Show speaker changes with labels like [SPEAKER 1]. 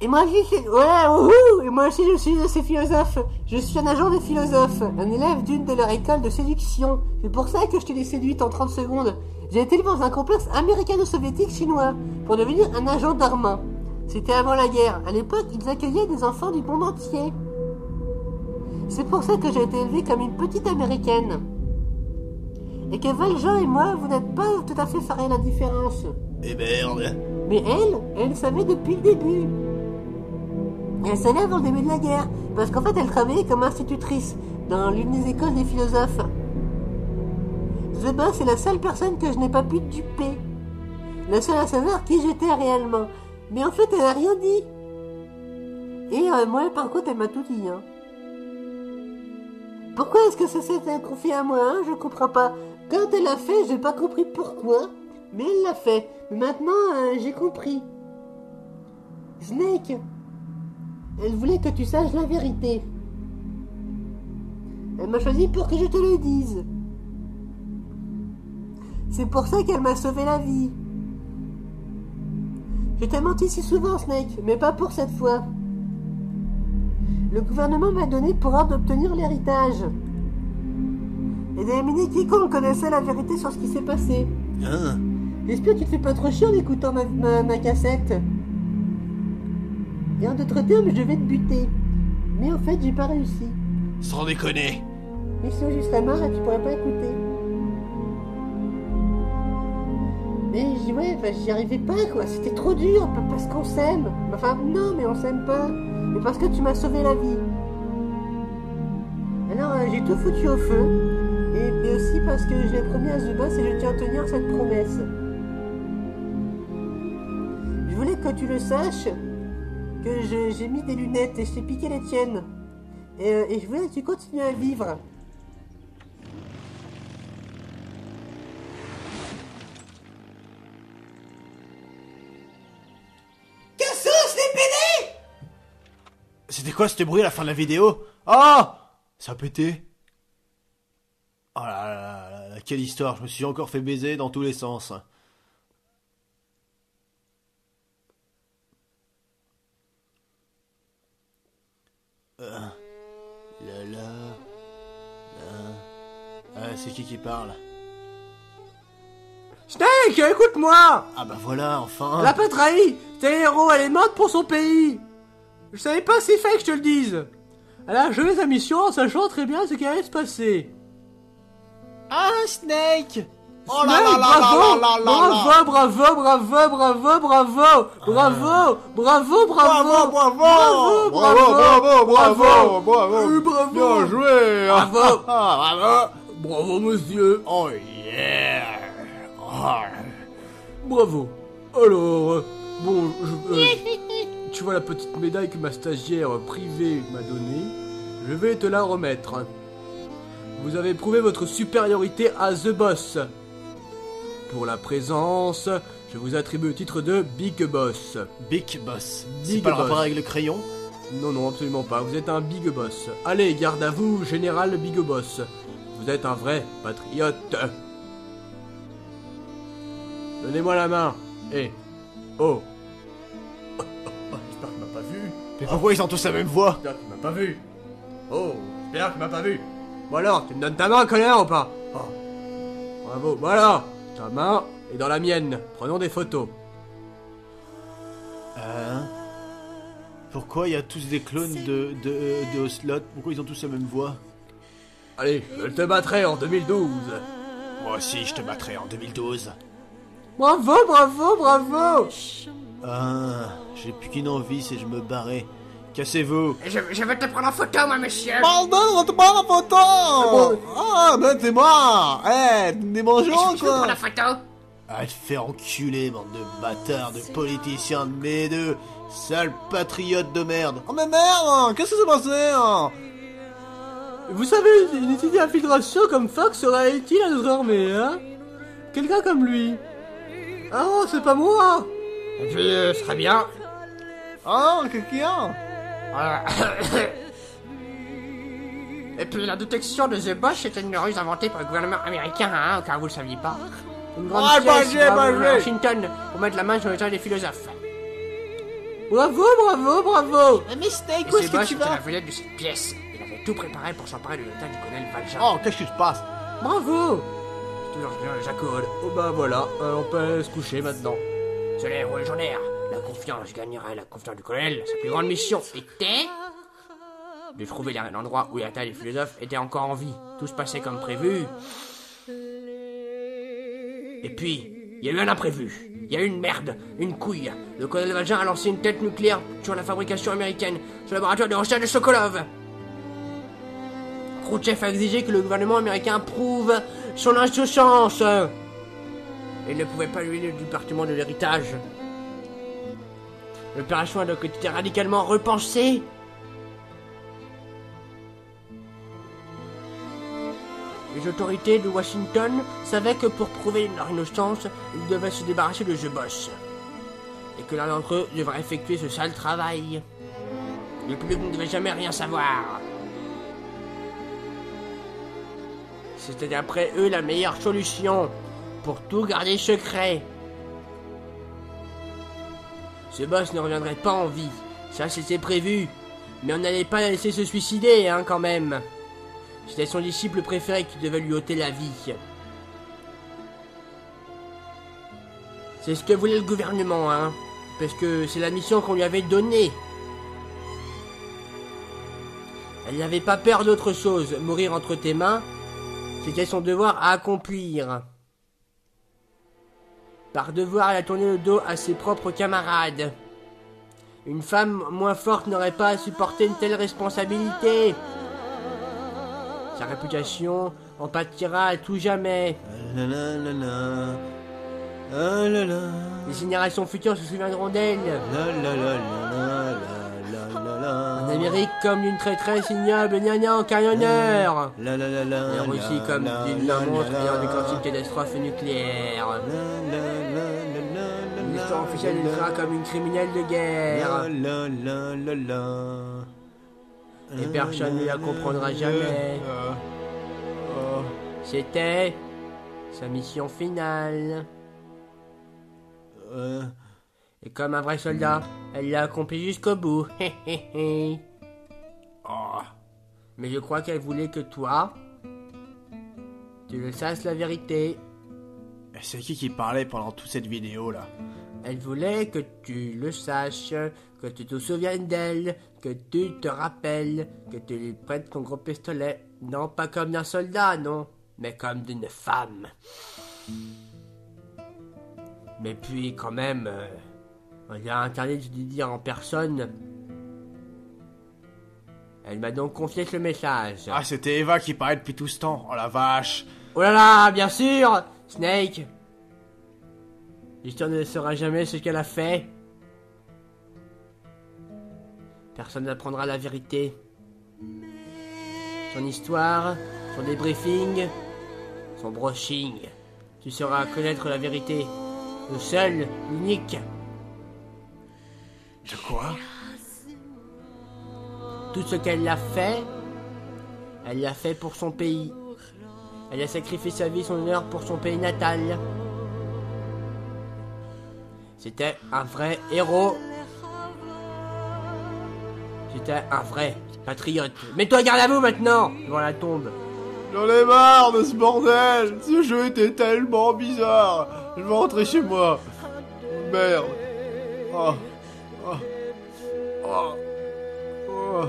[SPEAKER 1] Et moi aussi, ouais, wouhou. Et moi aussi, je suis de ces philosophes. Je suis un agent des philosophes, un élève d'une de leur école de séduction. C'est pour ça que je t'ai séduite en 30 secondes. J'ai été dans un complexe américano-soviétique chinois pour devenir un agent d'Armand. C'était avant la guerre. À l'époque, ils accueillaient des enfants du monde entier. C'est pour ça que j'ai été élevée comme une petite américaine. Et que Valjean et moi, vous n'êtes pas tout à fait farés la différence.
[SPEAKER 2] Et merde.
[SPEAKER 1] Mais elle savait depuis le début. Elle savait avant le début de la guerre, parce qu'en fait elle travaillait comme institutrice dans l'une des écoles des philosophes. The Boss est la seule personne que je n'ai pas pu duper. La seule à savoir qui j'étais réellement. Mais en fait elle a rien dit. Et moi par contre elle m'a tout dit. Hein. Pourquoi est-ce que ça s'est confié à moi, hein? Je comprends pas. Quand elle l'a fait, j'ai pas compris pourquoi. Mais elle l'a fait. Mais maintenant, j'ai compris. Snake, elle voulait que tu saches la vérité. Elle m'a choisi pour que je te le dise. C'est pour ça qu'elle m'a sauvé la vie. Je t'ai menti si souvent, Snake, mais pas pour cette fois. Le gouvernement m'a donné pour ordre d'obtenir l'héritage. Et d'éliminer quiconque connaissait la vérité sur ce qui s'est passé.
[SPEAKER 2] Hein?
[SPEAKER 1] J'espère que tu te fais pas trop chier en écoutant ma cassette. Et en d'autres termes, je vais te buter. Mais en fait, j'ai pas réussi.
[SPEAKER 2] Sans déconner.
[SPEAKER 1] Mais sinon, je serais mort et tu pourrais pas écouter. Mais j'y arrivais pas, quoi. C'était trop dur, parce qu'on s'aime. Enfin, non, mais on s'aime pas. Mais parce que tu m'as sauvé la vie. Alors, j'ai tout foutu au feu. Et aussi parce que je l'ai promis à The Boss et je tiens à tenir cette promesse. Je voulais que tu le saches, que j'ai mis des lunettes et je t'ai piqué les tiennes. Et je voulais que tu continues à vivre. Cassos, les PD!
[SPEAKER 2] C'était quoi ce bruit à la fin de la vidéo? Ah! Ça a pété. Oh là là, quelle histoire, je me suis encore fait baiser dans tous les sens. C'est qui parle?
[SPEAKER 1] Snake, écoute-moi!
[SPEAKER 2] Ah bah voilà, enfin.
[SPEAKER 1] Elle a pas trahi! C'est un héros, elle est morte pour son pays! Je savais pas si fait que je te le dise! Elle a achevé sa mission en sachant très bien ce qui allait se passer.
[SPEAKER 2] Ah, Snake!
[SPEAKER 1] Oh là là là là là là! Bravo, bravo, bravo, bravo, bravo, bravo, bravo, bravo, bravo, bravo, bravo, bravo, bravo,
[SPEAKER 2] bien joué!
[SPEAKER 1] Bravo!
[SPEAKER 2] Bravo!
[SPEAKER 1] Bravo, monsieur!
[SPEAKER 2] Oh yeah! Oh.
[SPEAKER 1] Bravo! Alors, bon, tu vois la petite médaille que ma stagiaire privée m'a donnée? Je vais te la remettre. Vous avez prouvé votre supériorité à The Boss. Pour la présence, je vous attribue le titre de Big Boss.
[SPEAKER 2] Big Boss. C'est
[SPEAKER 1] Big
[SPEAKER 2] pas le
[SPEAKER 1] Boss.
[SPEAKER 2] rapport avec le crayon?
[SPEAKER 1] Non, non, absolument pas. Vous êtes un Big Boss. Allez, garde à vous, Général Big Boss. Vous êtes un vrai patriote. Donnez-moi la main. Et... Oh. J'espère qu'il m'a pas vu.
[SPEAKER 2] Mais pourquoi ils ont tous la même voix?
[SPEAKER 1] J'espère qu'il m'a pas vu. Oh, j'espère qu'il m'a pas vu. Bon alors, tu me donnes ta main, connard, ou pas? Oh. Bravo, voilà. Ta main est dans la mienne. Prenons des photos.
[SPEAKER 2] Pourquoi il y a tous des clones de Ocelot? Pourquoi ils ont tous la même voix?
[SPEAKER 1] Allez, je te battrai en 2012.
[SPEAKER 2] Moi aussi, je te battrai en 2012.
[SPEAKER 1] Bravo, bravo, bravo.
[SPEAKER 2] Ah, j'ai plus qu'une envie, c'est je me barrer. Cassez-vous.
[SPEAKER 3] Je vais te prendre en photo, moi, monsieur.
[SPEAKER 2] Pardon, on te prend la photo. Ah, ben c'est moi. Des bonjours,
[SPEAKER 3] Je prends
[SPEAKER 2] quoi.
[SPEAKER 3] la photo.
[SPEAKER 2] Ah, te faire enculer, bande de bâtards, de politiciens de mes deux. Sale patriote de merde. Oh mais merde, qu'est-ce qui s'est passé?
[SPEAKER 1] Vous savez, une étude d'infiltration comme Fox serait utile à notre armée, hein? Quelqu'un comme lui. Ah non, c'est pas moi.
[SPEAKER 3] Et puis, ce serait bien.
[SPEAKER 2] Ah, quelqu'un?
[SPEAKER 3] Et puis, la détection de The Boss était une ruse inventée par le gouvernement américain, hein, car vous le saviez pas. Une grande pièce
[SPEAKER 2] pas
[SPEAKER 3] à
[SPEAKER 2] joué.
[SPEAKER 3] Washington pour mettre la main sur les gens des philosophes.
[SPEAKER 1] Bravo, bravo, bravo.
[SPEAKER 2] Mais Snake,
[SPEAKER 3] Et
[SPEAKER 2] où est-ce que
[SPEAKER 3] Zebosh
[SPEAKER 2] tu
[SPEAKER 3] était la
[SPEAKER 2] vas?
[SPEAKER 3] vedette de cette pièce. Il avait tout préparé pour s'emparer de l'hôtel du colonel Valjean.
[SPEAKER 2] Oh, qu'est-ce qui se passe?
[SPEAKER 1] Bravo.
[SPEAKER 3] Toujours bien, Jacob. Oh bah voilà, on peut se coucher maintenant. C'est l'héros légendaire. La confiance gagnerait la confiance du colonel. Sa plus grande mission était de trouver l'endroit où Yata et les philosophes étaient encore en vie. Tout se passait comme prévu. Et puis, il y a eu un imprévu. Il y a eu une merde, une couille. Le colonel Valjean a lancé une tête nucléaire sur la fabrication américaine, sur le laboratoire de recherche de Sokolov. Khrouchtchev a exigé que le gouvernement américain prouve son insouciance. Il ne pouvait pas lui du département de l'héritage. L'opération a donc été radicalement repensée. Les autorités de Washington savaient que pour prouver leur innocence, ils devaient se débarrasser de Zebosh. Et que l'un d'entre eux devrait effectuer ce sale travail. Le public ne devait jamais rien savoir. C'était d'après eux la meilleure solution pour tout garder secret. Zebosh ne reviendrait pas en vie, ça c'était prévu. Mais on n'allait pas la laisser se suicider, hein, quand même. C'était son disciple préféré qui devait lui ôter la vie. C'est ce que voulait le gouvernement, hein. Parce que c'est la mission qu'on lui avait donnée. Elle n'avait pas peur d'autre chose. Mourir entre tes mains, c'était son devoir à accomplir. Par devoir, elle a tourné le dos à ses propres camarades. Une femme moins forte n'aurait pas à supporter une telle responsabilité. Sa réputation en pâtira à tout jamais. Les générations futures se souviendront d'elle. En Amérique, comme d'une traîtresse ignoble, gna en camionneur. Et en Russie, comme d'une monstre ayant déclenché une catastrophe nucléaire. L'histoire officielle elle sera comme une criminelle de guerre. Et personne ne la comprendra jamais. C'était sa mission finale. Et comme un vrai soldat, elle l'a accompli jusqu'au bout. Oh. Mais je crois qu'elle voulait que toi, tu le sasses la vérité.
[SPEAKER 2] C'est qui parlait pendant toute cette vidéo là?
[SPEAKER 3] Elle voulait que tu le saches, que tu te souviennes d'elle, que tu te rappelles, que tu lui prêtes ton gros pistolet. Non, pas comme d'un soldat, non, mais comme d'une femme. Mais puis, quand même, on lui a interdit de lui dire en personne. Elle m'a donc confié ce message.
[SPEAKER 2] Ah, c'était Eva qui parlait depuis tout ce temps. Oh la vache.
[SPEAKER 3] Oh là là, bien sûr, Snake. L'histoire ne saura jamais ce qu'elle a fait. Personne n'apprendra la vérité. Son histoire, son débriefing, son brushing. Tu sauras connaître la vérité. Le seul, l'unique.
[SPEAKER 2] De quoi?
[SPEAKER 3] Tout ce qu'elle a fait, elle l'a fait pour son pays. Elle a sacrifié sa vie, son honneur pour son pays natal. C'était un vrai héros. C'était un vrai patriote. Mets-toi garde à vous maintenant, devant la tombe.
[SPEAKER 2] J'en ai marre de ce bordel. Ce jeu était tellement bizarre. Je vais rentrer chez moi. Merde. Oh. Oh. Oh. Oh.